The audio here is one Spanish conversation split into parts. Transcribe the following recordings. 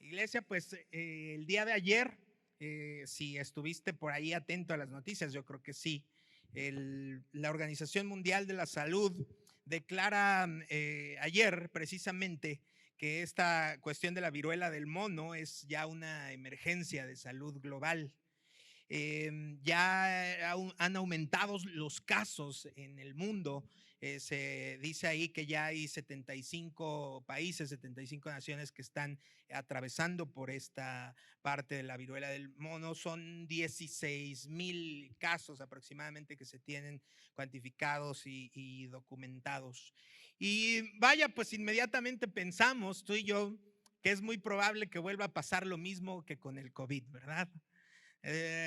Iglesia, pues el día de ayer, si estuviste por ahí atento a las noticias, yo creo que sí, la Organización Mundial de la Salud declara ayer precisamente que esta cuestión de la viruela del mono es ya una emergencia de salud global. Ya han aumentado los casos en el mundo. Se dice ahí que ya hay 75 países, 75 naciones que están atravesando por esta parte de la viruela del mono. Son 16,000 casos aproximadamente que se tienen cuantificados y documentados. Y vaya, pues inmediatamente pensamos, tú y yo, que es muy probable que vuelva a pasar lo mismo que con el COVID, ¿verdad?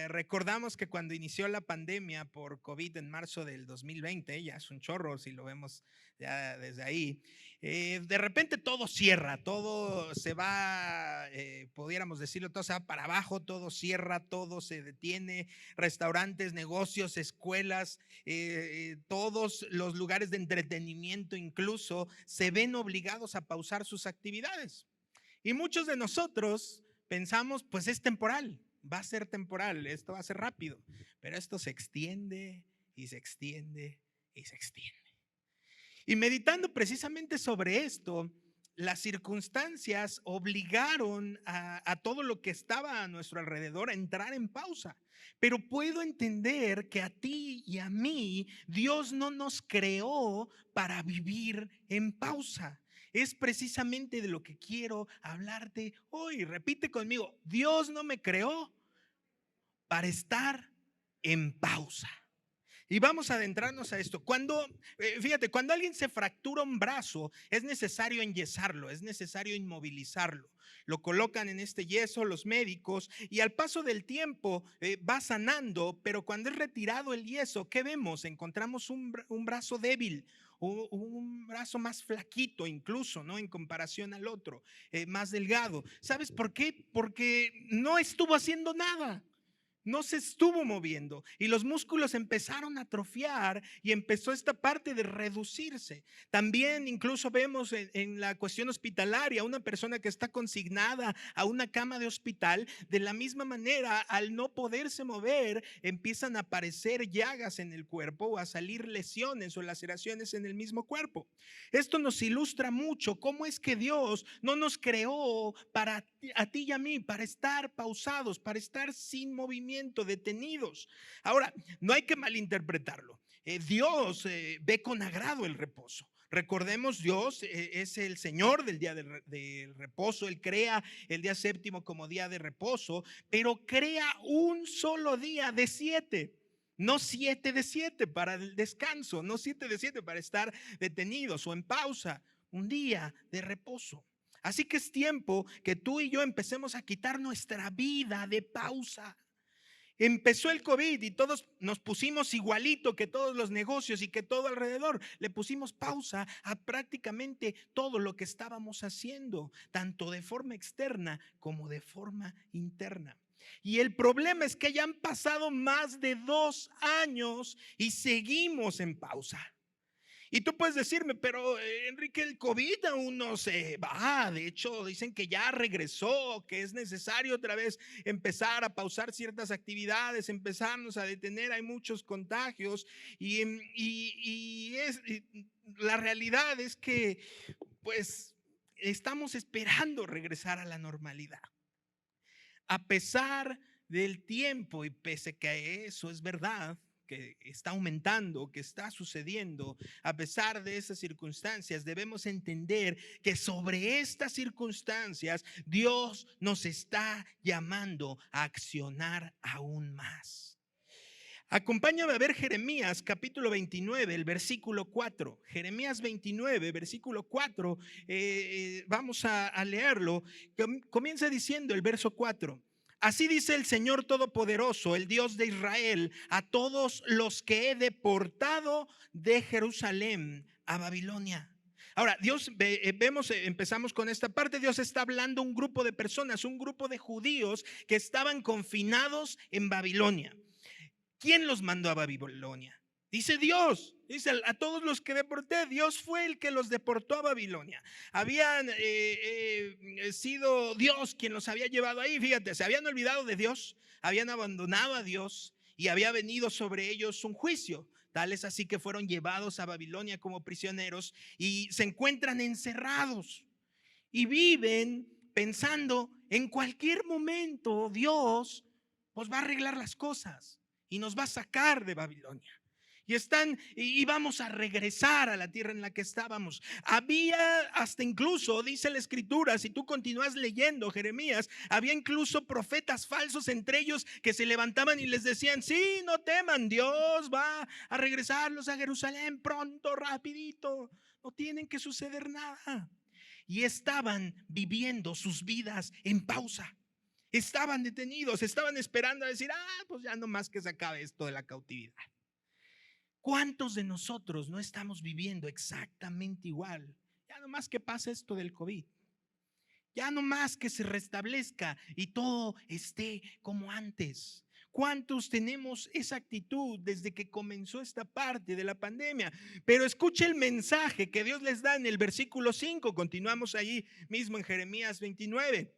Recordamos que cuando inició la pandemia por COVID en marzo del 2020, ya es un chorro si lo vemos ya desde ahí, de repente todo cierra, todo se va, pudiéramos decirlo, todo se va para abajo, todo cierra, todo se detiene, restaurantes, negocios, escuelas, todos los lugares de entretenimiento incluso se ven obligados a pausar sus actividades. Y muchos de nosotros pensamos, pues es temporal, va a ser temporal, esto va a ser rápido, pero esto se extiende y se extiende y se extiende. Y meditando precisamente sobre esto, las circunstancias obligaron a todo lo que estaba a nuestro alrededor a entrar en pausa. Pero puedo entender que a ti y a mí Dios no nos creó para vivir en pausa. Es precisamente de lo que quiero hablarte hoy. Repite conmigo, Dios no me creó para estar en pausa. Y vamos a adentrarnos a esto. Fíjate, cuando alguien se fractura un brazo, es necesario enyesarlo, es necesario inmovilizarlo. Lo colocan en este yeso los médicos y al paso del tiempo va sanando, pero cuando es retirado el yeso, ¿qué vemos? Encontramos un brazo débil, un brazo más flaquito incluso, ¿no? En comparación al otro, más delgado. ¿Sabes por qué? Porque no estuvo haciendo nada. No se estuvo moviendo y los músculos empezaron a atrofiar y empezó esta parte de reducirse. También incluso vemos en la cuestión hospitalaria una persona que está consignada a una cama de hospital, de la misma manera, al no poderse mover, empiezan a aparecer llagas en el cuerpo o a salir lesiones o laceraciones en el mismo cuerpo. Esto nos ilustra mucho cómo es que Dios no nos creó para a ti y a mí, para estar pausados, para estar sin movimiento, detenidos. Ahora, no hay que malinterpretarlo. Dios ve con agrado el reposo. Recordemos, Dios es el Señor del día del reposo. Él crea el día séptimo como día de reposo, pero crea un solo día de 7. No 7 de 7 para el descanso, no 7 de 7 para estar detenidos o en pausa. Un día de reposo. Así que es tiempo que tú y yo empecemos a quitar nuestra vida de pausa. Empezó el COVID y todos nos pusimos igualito que todos los negocios y que todo alrededor. Le pusimos pausa a prácticamente todo lo que estábamos haciendo, tanto de forma externa como de forma interna. Y el problema es que ya han pasado más de 2 años y seguimos en pausa. Y tú puedes decirme, pero Enrique, el COVID aún no se va. De hecho, dicen que ya regresó, que es necesario otra vez empezar a pausar ciertas actividades, empezarnos a detener. Hay muchos contagios la realidad es que, pues, estamos esperando regresar a la normalidad. A pesar del tiempo y pese que eso es verdad, que está aumentando, que está sucediendo, a pesar de esas circunstancias, debemos entender que sobre estas circunstancias Dios nos está llamando a accionar aún más. Acompáñame a ver Jeremías capítulo 29, el versículo 4. Jeremías 29, versículo 4, vamos a leerlo. Comienza diciendo el verso 4. Así dice el Señor Todopoderoso, el Dios de Israel, a todos los que he deportado de Jerusalén a Babilonia. Ahora, empezamos con esta parte. Dios está hablando a un grupo de personas, un grupo de judíos que estaban confinados en Babilonia. ¿Quién los mandó a Babilonia? Dice Dios, dice a todos los que deporté, Dios fue el que los deportó a Babilonia. Habían sido Dios quien los había llevado ahí. Fíjate, se habían olvidado de Dios, habían abandonado a Dios y había venido sobre ellos un juicio. Tal es así que fueron llevados a Babilonia como prisioneros y se encuentran encerrados y viven pensando en cualquier momento Dios pues va a arreglar las cosas y nos va a sacar de Babilonia. Y vamos a regresar a la tierra en la que estábamos. Había hasta incluso, dice la escritura, si tú continúas leyendo Jeremías, había incluso profetas falsos entre ellos que se levantaban y les decían: sí, no teman, Dios va a regresarlos a Jerusalén pronto, rapidito, no tienen que suceder nada. Y estaban viviendo sus vidas en pausa. Estaban detenidos, estaban esperando a decir: pues ya no más que se acabe esto de la cautividad. ¿Cuántos de nosotros no estamos viviendo exactamente igual? Ya no más que pase esto del COVID. Ya no más que se restablezca y todo esté como antes. ¿Cuántos tenemos esa actitud desde que comenzó esta parte de la pandemia? Pero escuche el mensaje que Dios les da en el versículo 5. Continuamos allí mismo en Jeremías 29.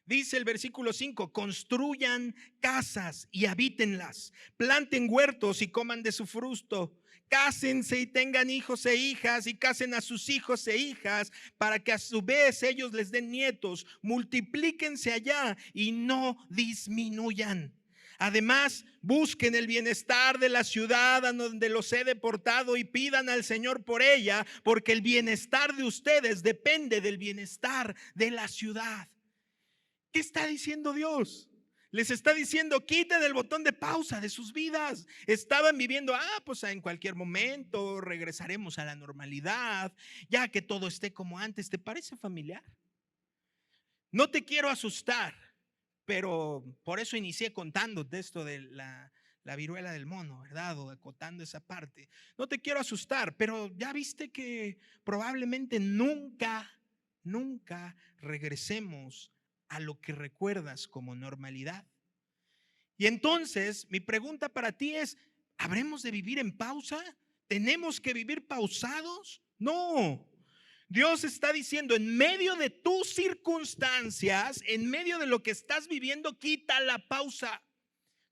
Dice el versículo 5: construyan casas y habítenlas, planten huertos y coman de su fruto, cásense y tengan hijos e hijas y casen a sus hijos e hijas para que a su vez ellos les den nietos, multiplíquense allá y no disminuyan. Además, busquen el bienestar de la ciudad a donde los he deportado y pidan al Señor por ella, porque el bienestar de ustedes depende del bienestar de la ciudad. ¿Qué está diciendo Dios? Les está diciendo: quiten el botón de pausa de sus vidas. Estaban viviendo, pues en cualquier momento regresaremos a la normalidad, ya que todo esté como antes. ¿Te parece familiar? No te quiero asustar, pero por eso inicié contándote esto de la viruela del mono, ¿verdad? O acotando esa parte. No te quiero asustar, pero ya viste que probablemente nunca regresemos a lo que recuerdas como normalidad. Y entonces mi pregunta para ti es: ¿habremos de vivir en pausa? ¿Tenemos que vivir pausados? No. Dios está diciendo: en medio de tus circunstancias, en medio de lo que estás viviendo, quita la pausa.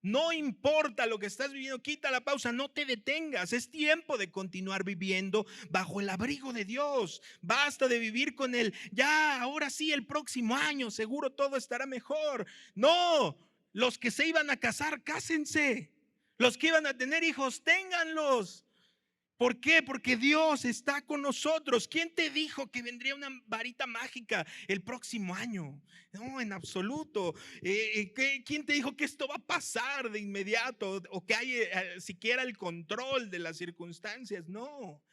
No importa lo que estás viviendo, quita la pausa, no te detengas. Es tiempo de continuar viviendo bajo el abrigo de Dios. Basta de vivir con él. Ya, ahora sí, el próximo año seguro todo estará mejor. No, los que se iban a casar, cásense. Los que iban a tener hijos, ténganlos. ¿Por qué? Porque Dios está con nosotros. ¿Quién te dijo que vendría una varita mágica el próximo año? No, en absoluto. ¿Quién te dijo que esto va a pasar de inmediato o que hay siquiera el control de las circunstancias? No.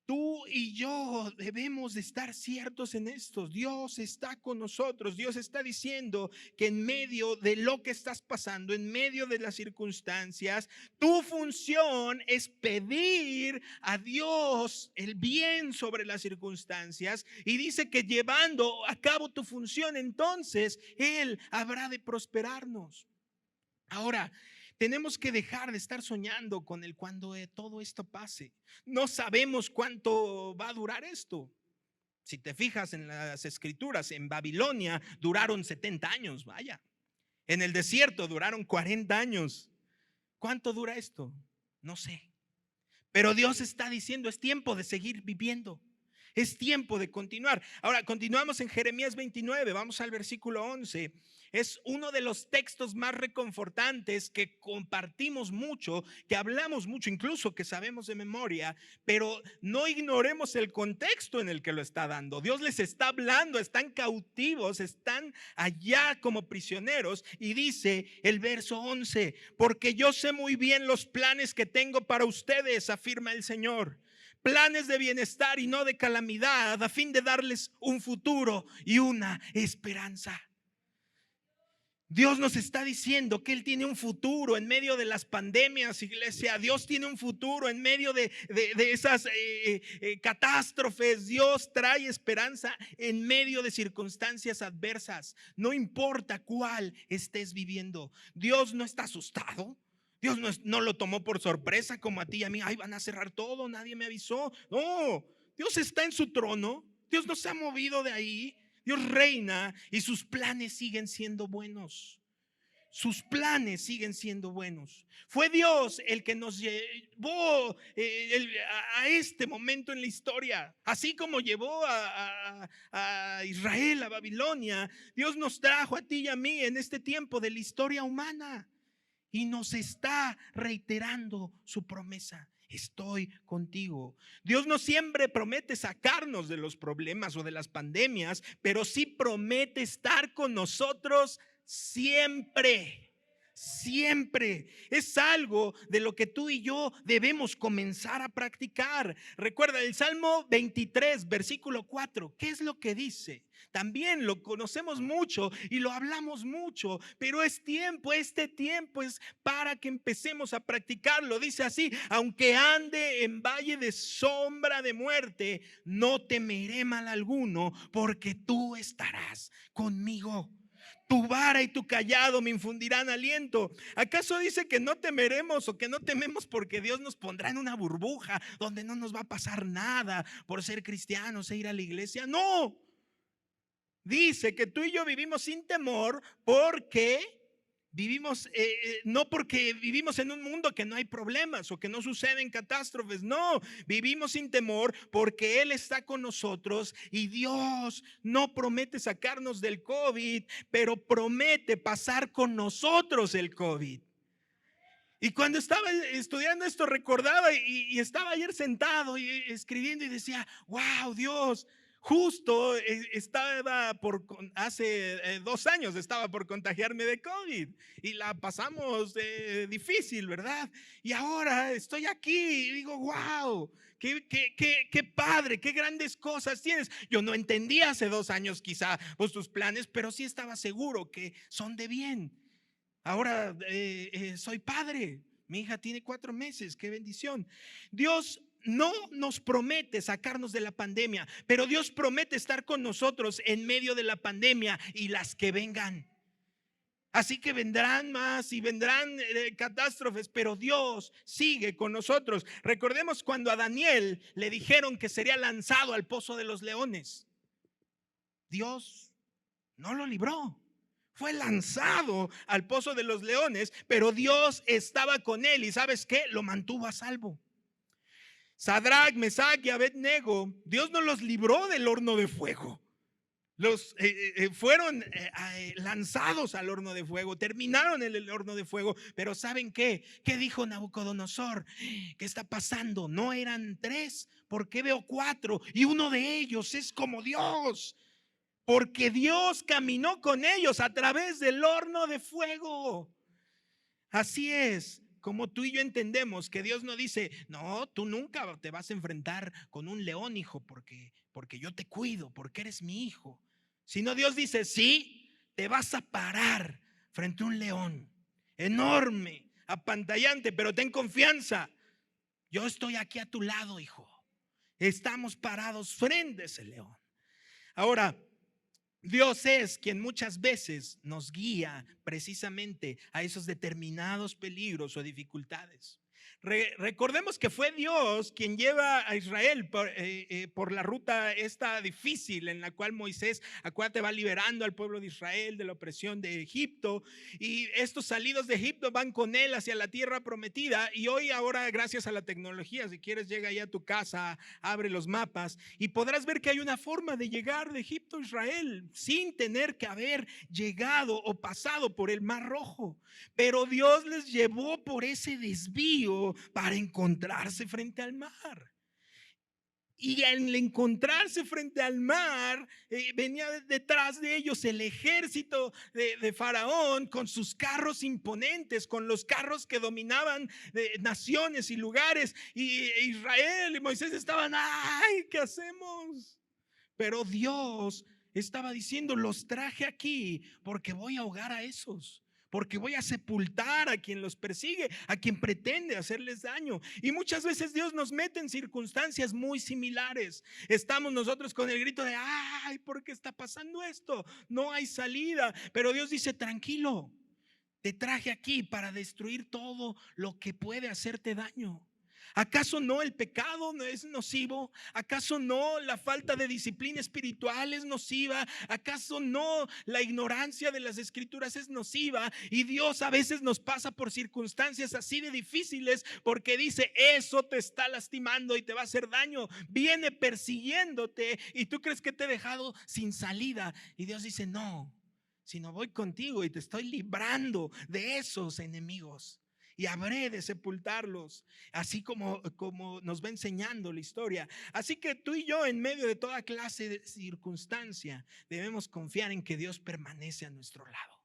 Tú y yo debemos de estar ciertos en esto. Dios está con nosotros. Dios está diciendo que en medio de lo que estás pasando, en medio de las circunstancias, tu función es pedir a Dios el bien sobre las circunstancias. Y dice que llevando a cabo tu función, entonces Él habrá de prosperarnos. Ahora, tenemos que dejar de estar soñando con el cuando todo esto pase. No sabemos cuánto va a durar esto. Si te fijas en las escrituras, en Babilonia duraron 70 años, vaya. En el desierto duraron 40 años. ¿Cuánto dura esto? No sé. Pero Dios está diciendo: es tiempo de seguir viviendo. Es tiempo de continuar. Ahora, continuamos en Jeremías 29, vamos al versículo 11. Es uno de los textos más reconfortantes que compartimos mucho, que hablamos mucho, incluso que sabemos de memoria, pero no ignoremos el contexto en el que lo está dando. Dios les está hablando, están cautivos, están allá como prisioneros, y dice el verso 11: porque yo sé muy bien los planes que tengo para ustedes, afirma el Señor. Planes de bienestar y no de calamidad, a fin de darles un futuro y una esperanza. Dios nos está diciendo que Él tiene un futuro en medio de las pandemias, iglesia. Dios tiene un futuro en medio de esas catástrofes. Dios trae esperanza en medio de circunstancias adversas. No importa cuál estés viviendo. Dios no está asustado. Dios no lo tomó por sorpresa como a ti y a mí. Ay, van a cerrar todo, nadie me avisó. No, Dios está en su trono. Dios no se ha movido de ahí. Dios reina y sus planes siguen siendo buenos. Sus planes siguen siendo buenos. Fue Dios el que nos llevó a este momento en la historia. Así como llevó a Israel a Babilonia, Dios nos trajo a ti y a mí en este tiempo de la historia humana. Y nos está reiterando su promesa. Estoy contigo. Dios no siempre promete sacarnos de los problemas o de las pandemias, pero sí promete estar con nosotros siempre. Siempre. Es algo de lo que tú y yo debemos comenzar a practicar. Recuerda el Salmo 23, versículo 4. ¿Qué es lo que dice? También lo conocemos mucho y lo hablamos mucho, pero es tiempo, este tiempo es para que empecemos a practicarlo. Dice así: aunque ande en valle de sombra de muerte, no temeré mal alguno, porque tú estarás conmigo. Tu vara y tu callado me infundirán aliento. ¿Acaso dice que no temeremos o que no tememos porque Dios nos pondrá en una burbuja donde no nos va a pasar nada por ser cristianos e ir a la iglesia? No. Dice que tú y yo vivimos sin temor porque vivimos, no porque vivimos en un mundo que no hay problemas o que no suceden catástrofes. No, vivimos sin temor porque Él está con nosotros y Dios no promete sacarnos del COVID, pero promete pasar con nosotros el COVID. Y cuando estaba estudiando esto recordaba y estaba ayer sentado y escribiendo y decía: wow, Dios, justo estaba hace 2 años estaba por contagiarme de COVID y la pasamos difícil, ¿verdad? Y ahora estoy aquí y digo: wow, qué padre, qué grandes cosas tienes. Yo no entendía hace 2 años quizá pues, tus planes, pero sí estaba seguro que son de bien. Ahora soy padre. Mi hija tiene 4 meses. Qué bendición. Dios no nos promete sacarnos de la pandemia, pero Dios promete estar con nosotros en medio de la pandemia y las que vengan. Así que vendrán más y vendrán catástrofes, pero Dios sigue con nosotros. Recordemos cuando a Daniel le dijeron que sería lanzado al pozo de los leones. Dios no lo libró. Fue lanzado al pozo de los leones, pero Dios estaba con él y ¿sabes qué? Lo mantuvo a salvo. Sadrach, Mesach y Abednego, Dios no los libró del horno de fuego. Fueron lanzados al horno de fuego, terminaron en el horno de fuego, pero ¿saben qué? ¿Qué dijo Nabucodonosor? ¿Qué está pasando? No eran 3, ¿por qué veo 4? Y uno de ellos es como Dios. Porque Dios caminó con ellos a través del horno de fuego. Así es como tú y yo entendemos que Dios no dice: no, tú nunca te vas a enfrentar con un león, hijo, porque yo te cuido, porque eres mi hijo. Sino Dios dice: sí, te vas a parar frente a un león enorme, apantallante, pero ten confianza. Yo estoy aquí a tu lado, hijo. Estamos parados frente a ese león. Ahora, Dios es quien muchas veces nos guía precisamente a esos determinados peligros o dificultades. Recordemos que fue Dios quien lleva a Israel por la ruta esta difícil en la cual Moisés, acuérdate, va liberando al pueblo de Israel de la opresión de Egipto, y estos salidos de Egipto van con él hacia la tierra prometida. Y hoy ahora, gracias a la tecnología, si quieres llega ahí a tu casa, abre los mapas y podrás ver que hay una forma de llegar de Egipto a Israel sin tener que haber llegado o pasado por el Mar Rojo. Pero Dios les llevó por ese desvío para encontrarse frente al mar. Y al encontrarse frente al mar, venía detrás de ellos el ejército de Faraón con sus carros imponentes, con los carros que dominaban naciones y lugares. Y Israel y Moisés estaban: ¡ay! ¿Qué hacemos? Pero Dios estaba diciendo: los traje aquí porque voy a ahogar a esos. Porque voy a sepultar a quien los persigue, a quien pretende hacerles daño. Y muchas veces Dios nos mete en circunstancias muy similares. Estamos nosotros con el grito de: ay, ¿por qué está pasando esto? No hay salida. Pero Dios dice: tranquilo, te traje aquí para destruir todo lo que puede hacerte daño. ¿Acaso no el pecado no es nocivo? ¿Acaso no la falta de disciplina espiritual es nociva? ¿Acaso no la ignorancia de las escrituras es nociva? Y Dios a veces nos pasa por circunstancias así de difíciles porque dice, eso te está lastimando y te va a hacer daño. Viene persiguiéndote y tú crees que te he dejado sin salida. Y Dios dice, no, sino voy contigo y te estoy librando de esos enemigos. Y habré de sepultarlos, así como nos va enseñando la historia. Así que tú y yo, en medio de toda clase de circunstancia, debemos confiar en que Dios permanece a nuestro lado.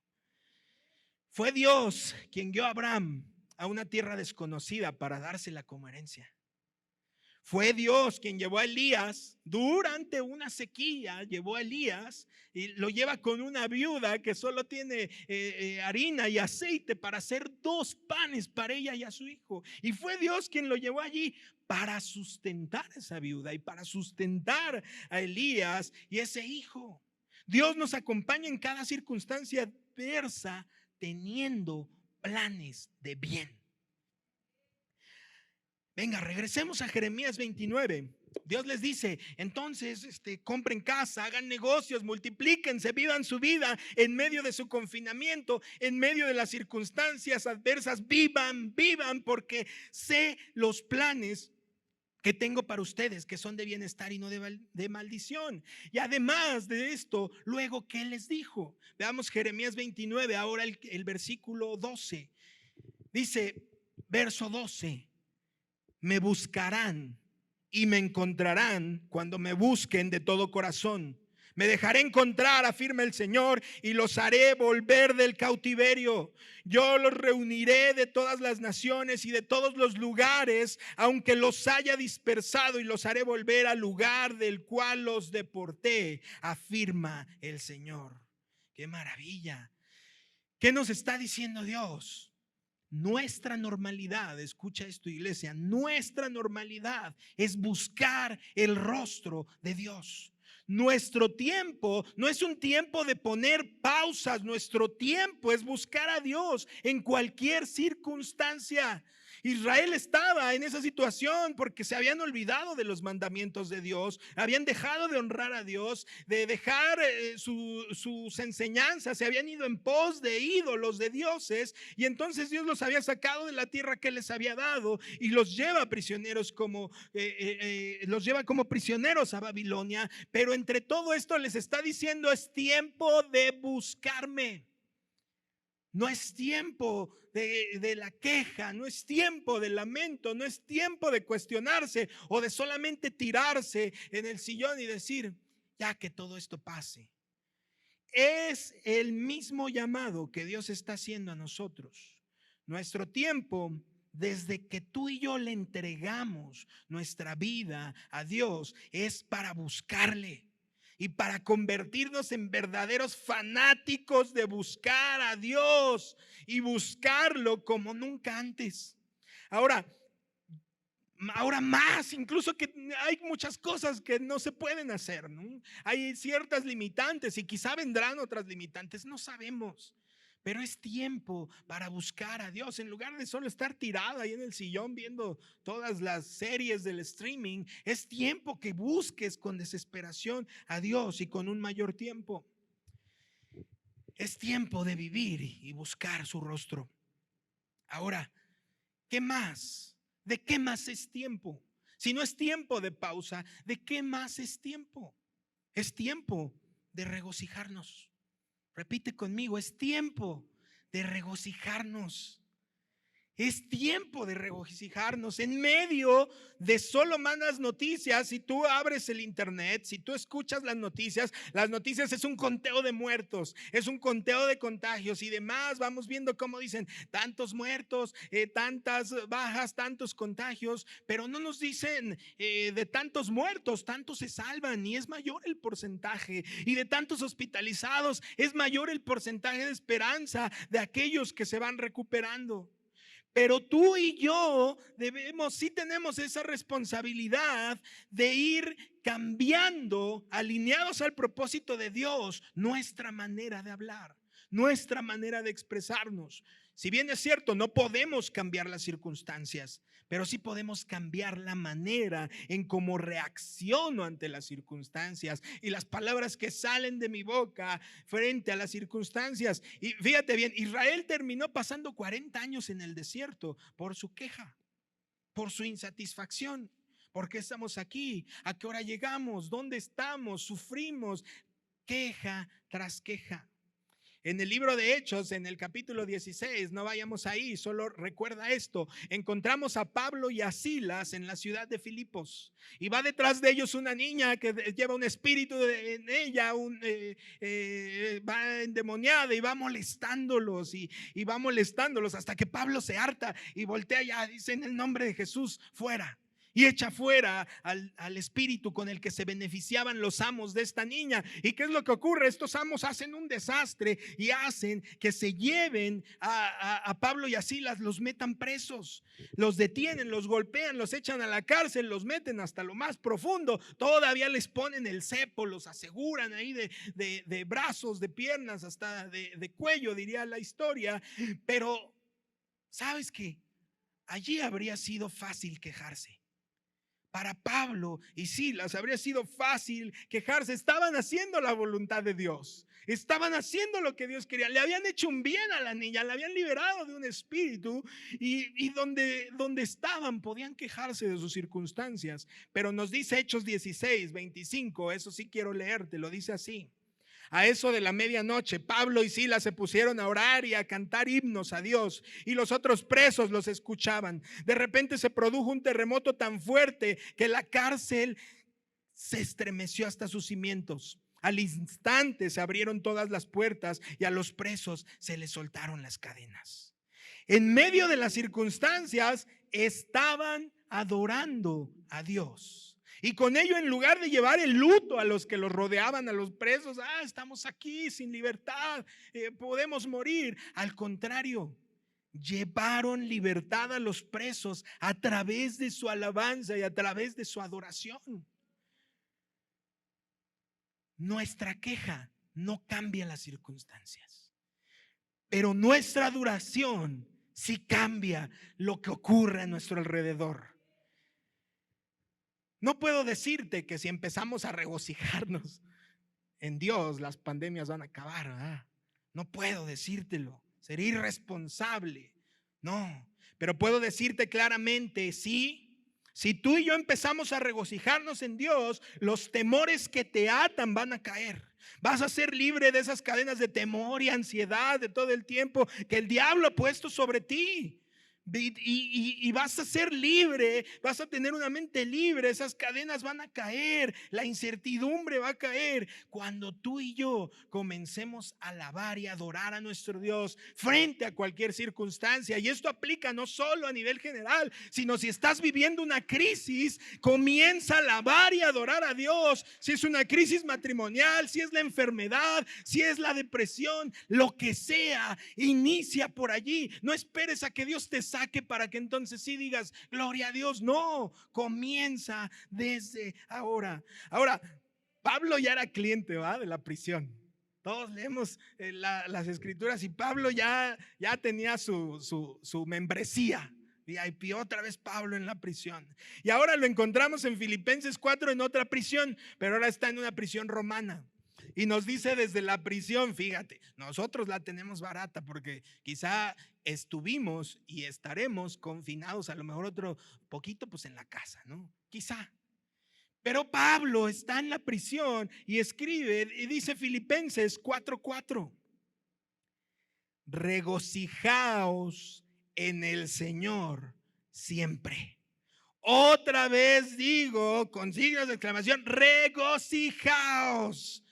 Fue Dios quien guió a Abraham a una tierra desconocida para dársela como herencia. Fue Dios quien llevó a Elías durante una sequía, llevó a Elías y lo lleva con una viuda que solo tiene harina y aceite para hacer 2 panes para ella y a su hijo. Y fue Dios quien lo llevó allí para sustentar a esa viuda y para sustentar a Elías y ese hijo. Dios nos acompaña en cada circunstancia adversa teniendo planes de bien. Venga, regresemos a Jeremías 29. Dios les dice, entonces compren casa, hagan negocios, multiplíquense, vivan su vida en medio de su confinamiento, en medio de las circunstancias adversas, vivan porque sé los planes que tengo para ustedes, que son de bienestar y no de maldición. Y además de esto, luego, ¿qué les dijo? Veamos Jeremías 29, ahora el versículo 12. Dice, verso 12. Me buscarán y me encontrarán cuando me busquen de todo corazón. Me dejaré encontrar, afirma el Señor, y los haré volver del cautiverio. Yo los reuniré de todas las naciones y de todos los lugares, aunque los haya dispersado, y los haré volver al lugar del cual los deporté, afirma el Señor. ¡Qué maravilla! ¿Qué nos está diciendo Dios? Nuestra normalidad, escucha esto, iglesia, nuestra normalidad es buscar el rostro de Dios. Nuestro tiempo no es un tiempo de poner pausas, nuestro tiempo es buscar a Dios en cualquier circunstancia. Israel estaba en esa situación porque se habían olvidado de los mandamientos de Dios, habían dejado de honrar a Dios, de dejar sus enseñanzas, se habían ido en pos de ídolos, de dioses, y entonces Dios los había sacado de la tierra que les había dado y los lleva prisioneros los lleva como prisioneros a Babilonia. Pero entre todo esto les está diciendo, es tiempo de buscarme. No es tiempo de la queja, no es tiempo de lamento, no es tiempo de cuestionarse o de solamente tirarse en el sillón y decir, ya que todo esto pase. Es el mismo llamado que Dios está haciendo a nosotros. Nuestro tiempo, desde que tú y yo le entregamos nuestra vida a Dios, es para buscarle. Y para convertirnos en verdaderos fanáticos de buscar a Dios y buscarlo como nunca antes. Ahora más, incluso que hay muchas cosas que no se pueden hacer, ¿no? Hay ciertas limitantes y quizá vendrán otras limitantes, no sabemos. Pero es tiempo para buscar a Dios. En lugar de solo estar tirado ahí en el sillón viendo todas las series del streaming, es tiempo que busques con desesperación a Dios y con un mayor tiempo. Es tiempo de vivir y buscar su rostro. Ahora, ¿qué más? ¿De qué más es tiempo? Si no es tiempo de pausa, ¿de qué más es tiempo? Es tiempo de regocijarnos. Repite conmigo, es tiempo de regocijarnos. Es tiempo de regocijarnos en medio de solo malas noticias. Si tú abres el internet, si tú escuchas las noticias es un conteo de muertos, es un conteo de contagios y demás. Vamos viendo cómo dicen tantos muertos, tantas bajas, tantos contagios, pero no nos dicen de tantos muertos, tantos se salvan y es mayor el porcentaje, y de tantos hospitalizados es mayor el porcentaje de esperanza de aquellos que se van recuperando. Pero tú y yo sí tenemos esa responsabilidad de ir cambiando, alineados al propósito de Dios, nuestra manera de hablar, nuestra manera de expresarnos. Si bien es cierto, no podemos cambiar las circunstancias, pero sí podemos cambiar la manera en cómo reacciono ante las circunstancias y las palabras que salen de mi boca frente a las circunstancias. Y fíjate bien, Israel terminó pasando 40 años en el desierto por su queja, por su insatisfacción. ¿Por qué estamos aquí? ¿A qué hora llegamos? ¿Dónde estamos? Sufrimos queja tras queja. En el libro de Hechos, en el capítulo 16, no vayamos ahí, solo recuerda esto, encontramos a Pablo y a Silas en la ciudad de Filipos, y va detrás de ellos una niña que lleva un espíritu en ella, va endemoniada y va molestándolos y va molestándolos hasta que Pablo se harta y voltea ya, dice: en el nombre de Jesús, fuera. Y echa fuera al espíritu con el que se beneficiaban los amos de esta niña. ¿Y qué es lo que ocurre? Estos amos hacen un desastre y hacen que se lleven a Pablo y a Silas, los metan presos, los detienen, los golpean, los echan a la cárcel, los meten hasta lo más profundo, todavía les ponen el cepo, los aseguran ahí de brazos, de piernas, hasta de cuello, diría la historia. Pero ¿sabes qué? Allí habría sido fácil quejarse. Para Pablo y Silas habría sido fácil quejarse. Estaban haciendo la voluntad de Dios. Estaban haciendo lo que Dios quería. Le habían hecho un bien a la niña, la habían liberado de un espíritu y donde estaban podían quejarse de sus circunstancias. Pero nos dice Hechos 16, 25, eso sí quiero leerte, lo dice así. A eso de la medianoche, Pablo y Silas se pusieron a orar y a cantar himnos a Dios, y los otros presos los escuchaban. De repente se produjo un terremoto tan fuerte que la cárcel se estremeció hasta sus cimientos. Al instante se abrieron todas las puertas y a los presos se les soltaron las cadenas. En medio de las circunstancias estaban adorando a Dios. Y con ello, en lugar de llevar el luto a los que los rodeaban, a los presos, estamos aquí sin libertad, podemos morir. Al contrario, llevaron libertad a los presos a través de su alabanza y a través de su adoración. Nuestra queja no cambia las circunstancias, pero nuestra adoración sí cambia lo que ocurre a nuestro alrededor. No puedo decirte que si empezamos a regocijarnos en Dios, las pandemias van a acabar, ¿verdad? No puedo decírtelo, sería irresponsable. No, pero puedo decirte claramente, sí, si tú y yo empezamos a regocijarnos en Dios, los temores que te atan van a caer. Vas a ser libre de esas cadenas de temor y ansiedad de todo el tiempo que el diablo ha puesto sobre ti. Y vas a ser libre, vas a tener una mente libre, esas cadenas van a caer, la incertidumbre va a caer cuando tú y yo comencemos a alabar y adorar a nuestro Dios frente a cualquier circunstancia. Y esto aplica no solo a nivel general, sino si estás viviendo una crisis, comienza a alabar y adorar a Dios. Si es una crisis matrimonial, si es la enfermedad, si es la depresión, lo que sea, inicia por allí. No esperes a que Dios te saque para que entonces sí digas gloria a Dios. No, comienza desde ahora. Ahora, Pablo ya era cliente, ¿va?, de la prisión. Todos leemos las escrituras y Pablo ya tenía su membresía VIP. Otra vez Pablo en la prisión. Y ahora lo encontramos en Filipenses 4 en otra prisión, pero ahora está en una prisión romana. Y nos dice desde la prisión, fíjate, nosotros la tenemos barata porque quizá estuvimos y estaremos confinados a lo mejor otro poquito pues en la casa, ¿no? Quizá. Pero Pablo está en la prisión y escribe y dice Filipenses 4:4: regocijaos en el Señor siempre. Otra vez digo con signos de exclamación, regocijaos.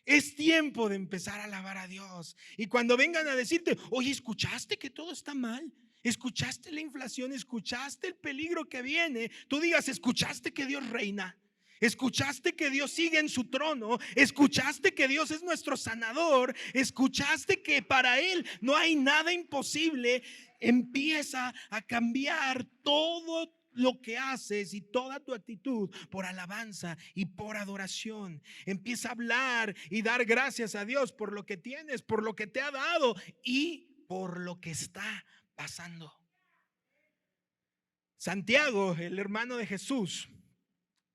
Es tiempo de empezar a alabar a Dios. Y cuando vengan a decirte, oye, ¿escuchaste que todo está mal? ¿Escuchaste la inflación? ¿Escuchaste el peligro que viene? Tú digas, ¿escuchaste que Dios reina? ¿Escuchaste que Dios sigue en su trono? ¿Escuchaste que Dios es nuestro sanador? ¿Escuchaste que para Él no hay nada imposible? Empieza a cambiar todo lo que haces y toda tu actitud por alabanza y por adoración. Empieza a hablar y dar gracias a Dios por lo que tienes, por lo que te ha dado y por lo que está pasando. Santiago, el hermano de Jesús,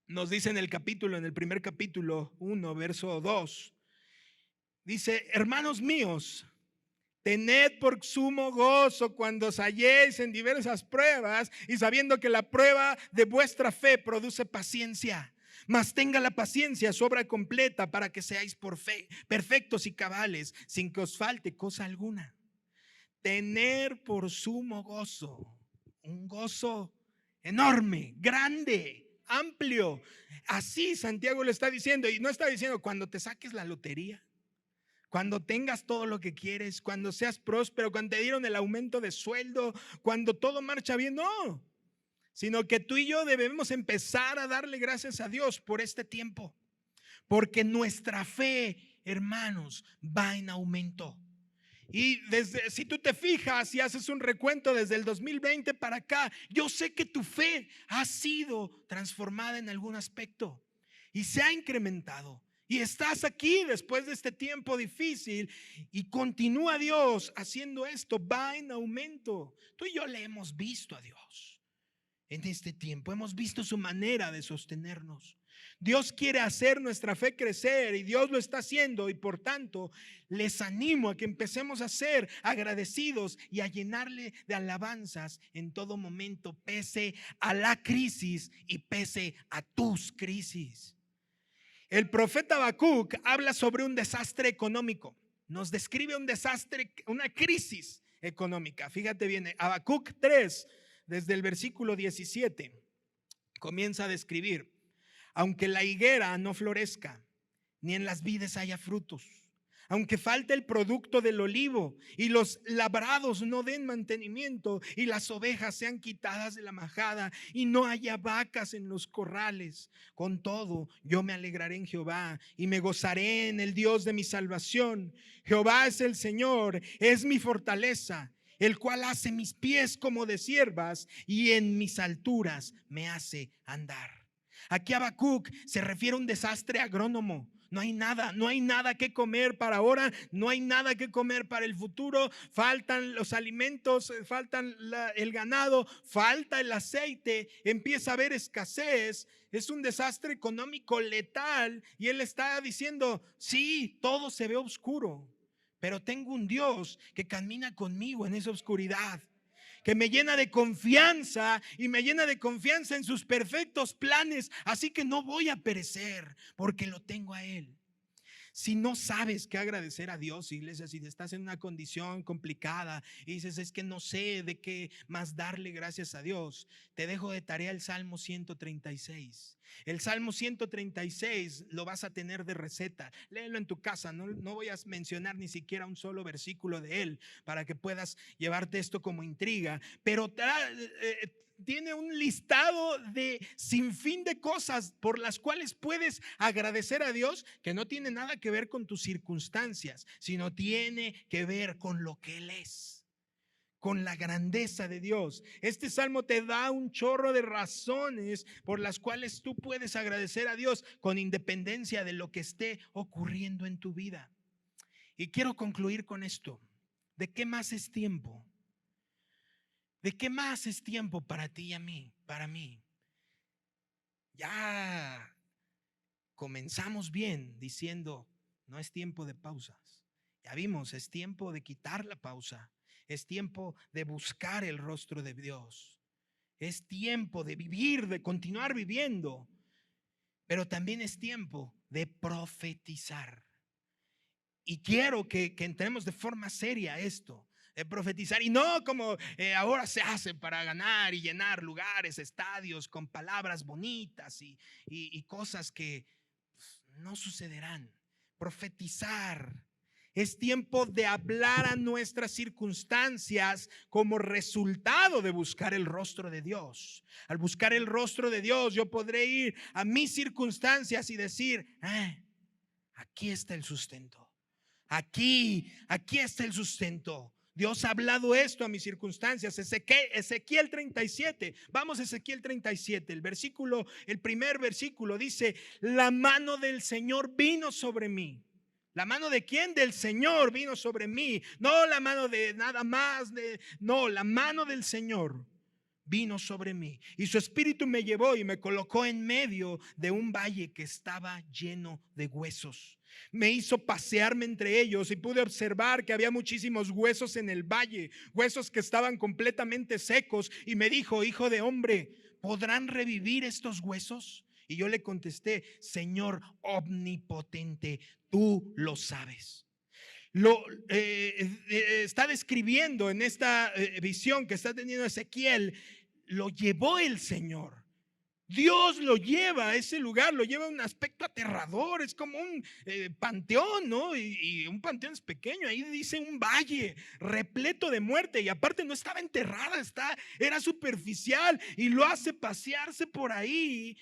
nos dice en el primer capítulo 1, verso 2, dice: hermanos míos, tened por sumo gozo cuando os halléis en diversas pruebas, y sabiendo que la prueba de vuestra fe produce paciencia. Mas tenga la paciencia su obra completa, para que seáis por fe perfectos y cabales, sin que os falte cosa alguna. Tener por sumo gozo, un gozo enorme, grande, amplio. Así Santiago lo está diciendo, y no está diciendo cuando te saques la lotería, cuando tengas todo lo que quieres, cuando seas próspero, cuando te dieron el aumento de sueldo, cuando todo marcha bien. No, sino que tú y yo debemos empezar a darle gracias a Dios por este tiempo, porque nuestra fe, hermanos, va en aumento. Y si tú te fijas y haces un recuento desde el 2020 para acá, yo sé que tu fe ha sido transformada en algún aspecto y se ha incrementado. Y estás aquí después de este tiempo difícil y continúa Dios haciendo esto, va en aumento. Tú y yo le hemos visto a Dios en este tiempo, hemos visto su manera de sostenernos. Dios quiere hacer nuestra fe crecer y Dios lo está haciendo, y por tanto les animo a que empecemos a ser agradecidos y a llenarle de alabanzas en todo momento, pese a la crisis y pese a tus crisis. El profeta Habacuc habla sobre un desastre económico, nos describe un desastre, una crisis económica. Fíjate bien, Habacuc 3, desde el versículo 17, comienza a describir: aunque la higuera no florezca, ni en las vides haya frutos, aunque falte el producto del olivo y los labrados no den mantenimiento y las ovejas sean quitadas de la majada y no haya vacas en los corrales, con todo yo me alegraré en Jehová y me gozaré en el Dios de mi salvación. Jehová es el Señor, es mi fortaleza, el cual hace mis pies como de ciervas y en mis alturas me hace andar. Aquí Habacuc se refiere a un desastre agrónomo. No hay nada que comer para ahora, no hay nada que comer para el futuro. Faltan los alimentos, faltan el ganado, falta el aceite, empieza a haber escasez. Es un desastre económico letal y él está diciendo: sí, todo se ve oscuro, pero tengo un Dios que camina conmigo en esa oscuridad, que me llena de confianza y me llena de confianza en sus perfectos planes. Así que no voy a perecer porque lo tengo a Él. Si no sabes qué agradecer a Dios, iglesia, si estás en una condición complicada y dices: es que no sé de qué más darle gracias a Dios, te dejo de tarea el Salmo 136. El Salmo 136 lo vas a tener de receta. Léelo en tu casa, no voy a mencionar ni siquiera un solo versículo de él para que puedas llevarte esto como intriga, pero tiene un listado de sinfín de cosas por las cuales puedes agradecer a Dios, que no tiene nada que ver con tus circunstancias, sino tiene que ver con lo que Él es, con la grandeza de Dios. Este salmo te da un chorro de razones por las cuales tú puedes agradecer a Dios con independencia de lo que esté ocurriendo en tu vida. Y quiero concluir con esto: ¿de qué más es tiempo? ¿De qué más es tiempo para ti y a mí, para mí? Ya comenzamos bien diciendo: no es tiempo de pausas. Ya vimos, es tiempo de quitar la pausa. Es tiempo de buscar el rostro de Dios. Es tiempo de vivir, de continuar viviendo. Pero también es tiempo de profetizar. Y quiero que entremos de forma seria a esto. De profetizar, y no como ahora se hace para ganar y llenar lugares, estadios con palabras bonitas y cosas que no sucederán. Profetizar es tiempo de hablar a nuestras circunstancias como resultado de buscar el rostro de Dios. Al buscar el rostro de Dios, yo podré ir a mis circunstancias y decir: aquí está el sustento. Aquí está el sustento. Dios ha hablado esto a mis circunstancias. Ezequiel 37. Vamos a Ezequiel 37. El primer versículo dice: la mano del Señor vino sobre mí. ¿La mano de quién? Del Señor vino sobre mí. No la mano de nada más. No, la mano del Señor vino sobre mí. Y su espíritu me llevó y me colocó en medio de un valle que estaba lleno de huesos. Me hizo pasearme entre ellos y pude observar que había muchísimos huesos en el valle, huesos que estaban completamente secos. Y me dijo: hijo de hombre, ¿podrán revivir estos huesos? Y yo le contesté: Señor omnipotente, tú lo sabes. Está describiendo en esta visión que está teniendo Ezequiel. Lo llevó el Señor. Dios lo lleva a ese lugar, lo lleva a un aspecto aterrador. Es como un panteón, ¿no? Y un panteón es pequeño. Ahí dice un valle repleto de muerte. Y aparte no estaba enterrada, era superficial. Y lo hace pasearse por ahí.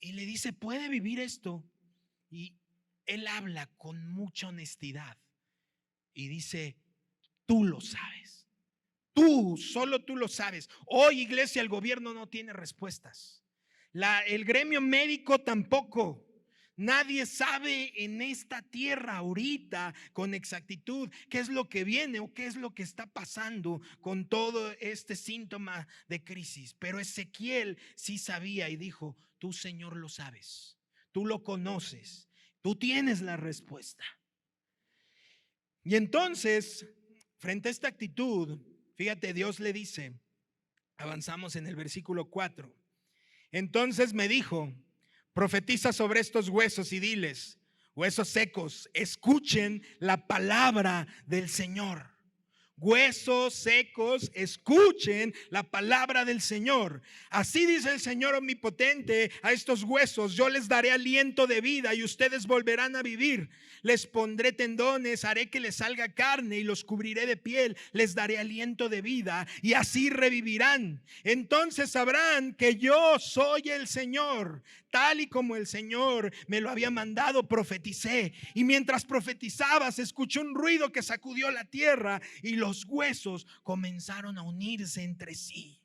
Y le dice: ¿puede vivir esto? Y él habla con mucha honestidad. Y dice: tú lo sabes. Solo tú lo sabes. Hoy, iglesia, el gobierno no tiene respuestas. El gremio médico tampoco. Nadie sabe en esta tierra ahorita con exactitud qué es lo que viene o qué es lo que está pasando con todo este síntoma de crisis. Pero Ezequiel sí sabía y dijo: tú, Señor, lo sabes. Tú lo conoces. Tú tienes la respuesta. Y entonces, frente a esta actitud, fíjate, Dios le dice, avanzamos en el versículo 4. Entonces me dijo: profetiza sobre estos huesos y diles: huesos secos, escuchen la palabra del Señor. Huesos secos, escuchen la palabra del Señor. Así dice el Señor omnipotente a estos huesos: yo les daré aliento de vida y ustedes volverán a vivir. Les pondré tendones, haré que les salga carne y los cubriré de piel. Les daré aliento de vida y así revivirán. Entonces sabrán que yo soy el Señor. Tal y como el Señor me lo había mandado, profeticé. Y mientras profetizaba, se escuchó un ruido que sacudió la tierra y los huesos comenzaron a unirse entre sí.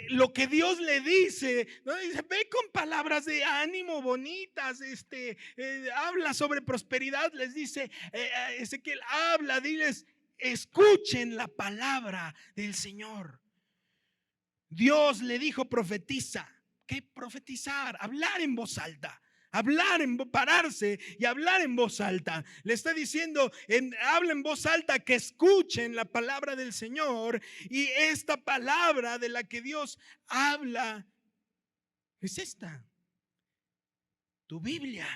Lo que Dios le dice, ¿no? Dice: ve con palabras de ánimo bonitas, habla sobre prosperidad. Les dice Ezequiel: habla, diles, escuchen la palabra del Señor. Dios le dijo: profetiza. ¿Qué profetizar? Hablar en voz alta. Pararse y hablar en voz alta. Le está diciendo: habla en voz alta, que escuchen la palabra del Señor. Y esta palabra de la que Dios habla es esta: tu Biblia,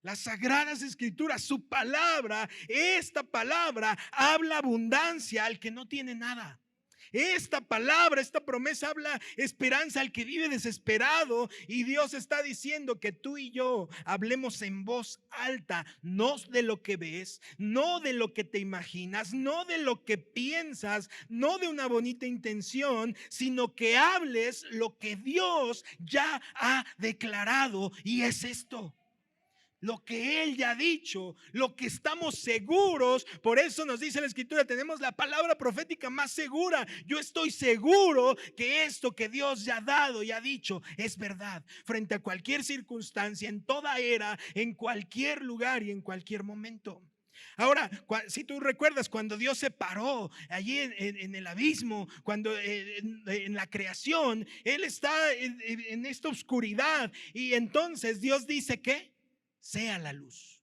las sagradas escrituras, su palabra. Esta palabra habla abundancia al que no tiene nada. Esta palabra, esta promesa habla esperanza al que vive desesperado. Y Dios está diciendo que tú y yo hablemos en voz alta, no de lo que ves, no de lo que te imaginas, no de lo que piensas, no de una bonita intención, sino que hables lo que Dios ya ha declarado. Y es esto: lo que Él ya ha dicho, lo que estamos seguros. Por eso nos dice la Escritura: tenemos la palabra profética más segura. Yo estoy seguro que esto que Dios ya ha dado y ha dicho es verdad, frente a cualquier circunstancia, en toda era, en cualquier lugar y en cualquier momento. Ahora, si tú recuerdas cuando Dios se paró allí en el abismo, cuando en la creación, Él está en esta oscuridad, y entonces Dios dice que sea la luz.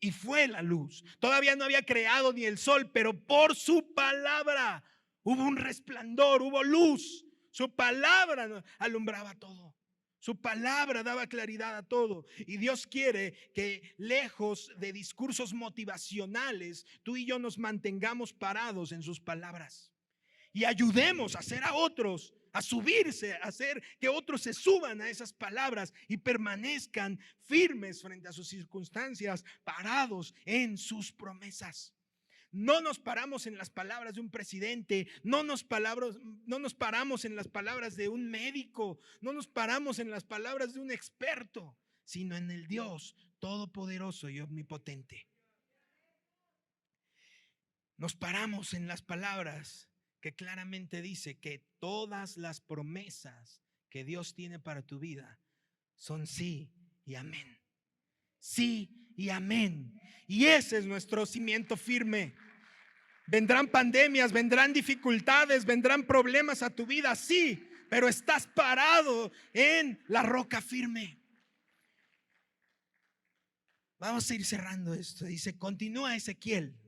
Y fue la luz. Todavía no había creado ni el sol, pero por su palabra hubo un resplandor, hubo luz. Su palabra alumbraba todo. Su palabra daba claridad a todo. Y Dios quiere que, lejos de discursos motivacionales, tú y yo nos mantengamos parados en sus palabras y ayudemos a hacer a otros a subirse, a hacer que otros se suban a esas palabras y permanezcan firmes frente a sus circunstancias, parados en sus promesas. No nos paramos en las palabras de un presidente, no nos paramos en las palabras de un médico, no nos paramos en las palabras de un experto, sino en el Dios todopoderoso y omnipotente. nos paramos en las palabras que claramente dice que todas las promesas que Dios tiene para tu vida son sí y amén. Sí y amén. Y ese es nuestro cimiento firme. Vendrán pandemias, vendrán dificultades, vendrán problemas a tu vida, sí, pero estás parado en la roca firme. Vamos a ir cerrando esto. Dice, continúa Ezequiel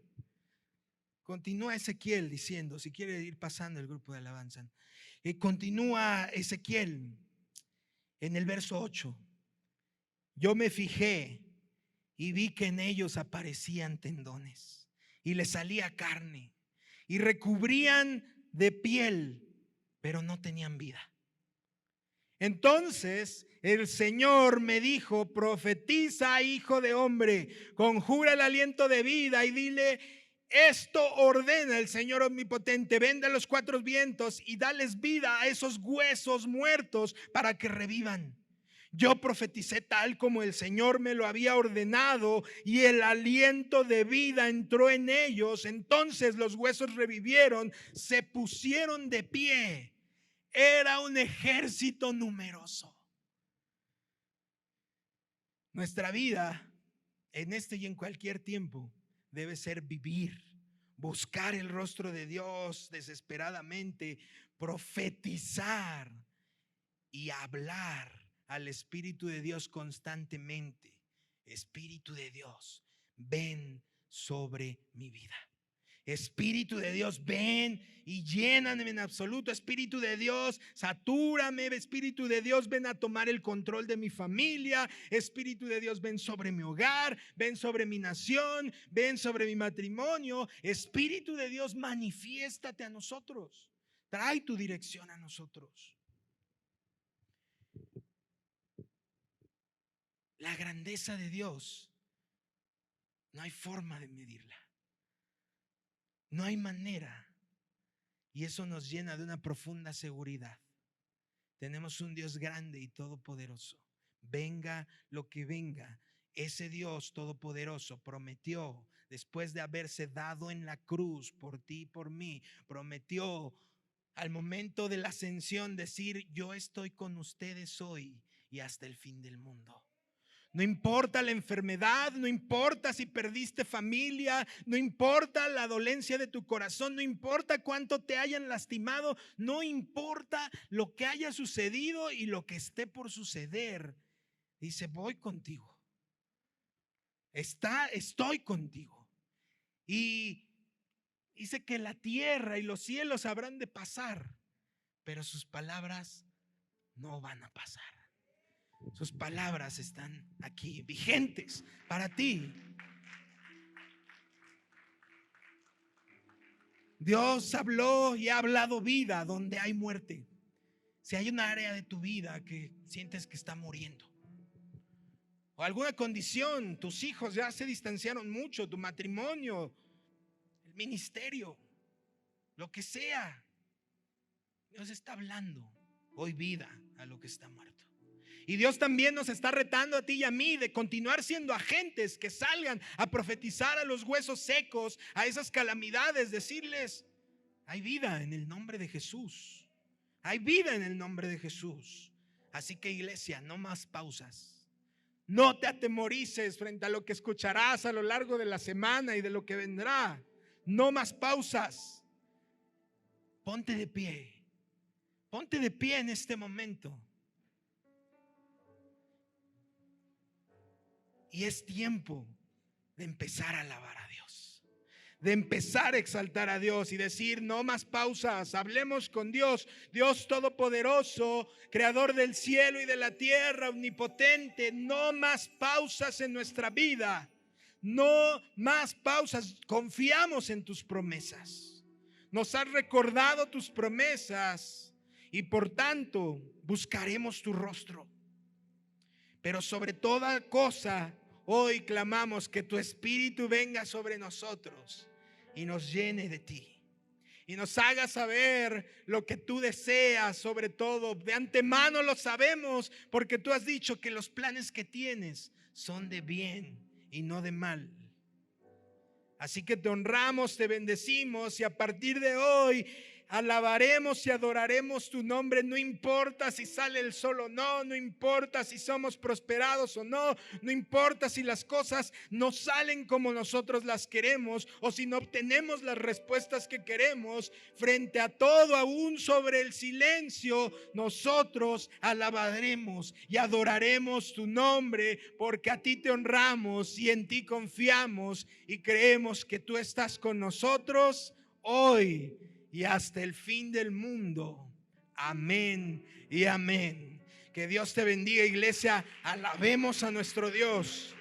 diciendo, si quiere ir pasando el grupo de alabanza. Continúa Ezequiel en el verso 8. Yo me fijé y vi que en ellos aparecían tendones y les salía carne y recubrían de piel, pero no tenían vida. Entonces el Señor me dijo, profetiza, hijo de hombre, conjura el aliento de vida y dile, esto ordena el Señor omnipotente, vende a los cuatro vientos y dales vida a esos huesos muertos para que revivan. Yo profeticé tal como el Señor me lo había ordenado y el aliento de vida entró en ellos. Entonces los huesos revivieron, se pusieron de pie. Era un ejército numeroso. Nuestra vida en este y en cualquier tiempo debe ser vivir, buscar el rostro de Dios desesperadamente, profetizar y hablar al Espíritu de Dios constantemente. Espíritu de Dios, ven sobre mi vida. Espíritu de Dios, ven y lléname en absoluto. Espíritu de Dios, satúrame. Espíritu de Dios, ven a tomar el control de mi familia. Espíritu de Dios, ven sobre mi hogar, ven sobre mi nación, ven sobre mi matrimonio. Espíritu de Dios, manifiéstate a nosotros. Trae tu dirección a nosotros. La grandeza de Dios no hay forma de medirla. No hay manera. Y eso nos llena de una profunda seguridad. Tenemos un Dios grande y todopoderoso. Venga lo que venga, ese Dios todopoderoso prometió, después de haberse dado en la cruz por ti y por mí, prometió al momento de la ascensión decir, yo estoy con ustedes hoy y hasta el fin del mundo. No importa la enfermedad, no importa si perdiste familia, no importa la dolencia de tu corazón, no importa cuánto te hayan lastimado, no importa lo que haya sucedido y lo que esté por suceder. Dice, voy contigo. Estoy contigo. Y dice que la tierra y los cielos habrán de pasar, pero sus palabras no van a pasar. Sus palabras están aquí, vigentes para ti. Dios habló y ha hablado vida donde hay muerte. Si hay una área de tu vida que sientes que está muriendo, o alguna condición, tus hijos ya se distanciaron mucho, tu matrimonio, el ministerio, lo que sea, Dios está hablando hoy vida a lo que está muerto. Y Dios también nos está retando a ti y a mí de continuar siendo agentes que salgan a profetizar a los huesos secos, a esas calamidades, decirles, hay vida en el nombre de Jesús. Hay vida en el nombre de Jesús. Así que, iglesia, no más pausas. No te atemorices frente a lo que escucharás a lo largo de la semana y de lo que vendrá. No más pausas. Ponte de pie. Ponte de pie en este momento. Y es tiempo de empezar a alabar a Dios, de empezar a exaltar a Dios y decir, no más pausas, hablemos con Dios, Dios todopoderoso, creador del cielo y de la tierra, omnipotente. No más pausas en nuestra vida, no más pausas. Confiamos en tus promesas, nos has recordado tus promesas y por tanto buscaremos tu rostro. Pero sobre toda cosa, hoy clamamos que tu Espíritu venga sobre nosotros y nos llene de ti. Y nos haga saber lo que tú deseas, sobre todo. De antemano lo sabemos, porque tú has dicho que los planes que tienes son de bien y no de mal. Así que te honramos, te bendecimos y a partir de hoy alabaremos y adoraremos tu nombre. No importa si sale el sol o no, no importa si somos prosperados o no, no importa si las cosas no salen como nosotros las queremos o si no obtenemos las respuestas que queremos. Frente a todo, aún sobre el silencio, nosotros alabaremos y adoraremos tu nombre, porque a ti te honramos y en ti confiamos y creemos que tú estás con nosotros hoy y hasta el fin del mundo. Amén y amén. Que Dios te bendiga, iglesia. Alabemos a nuestro Dios.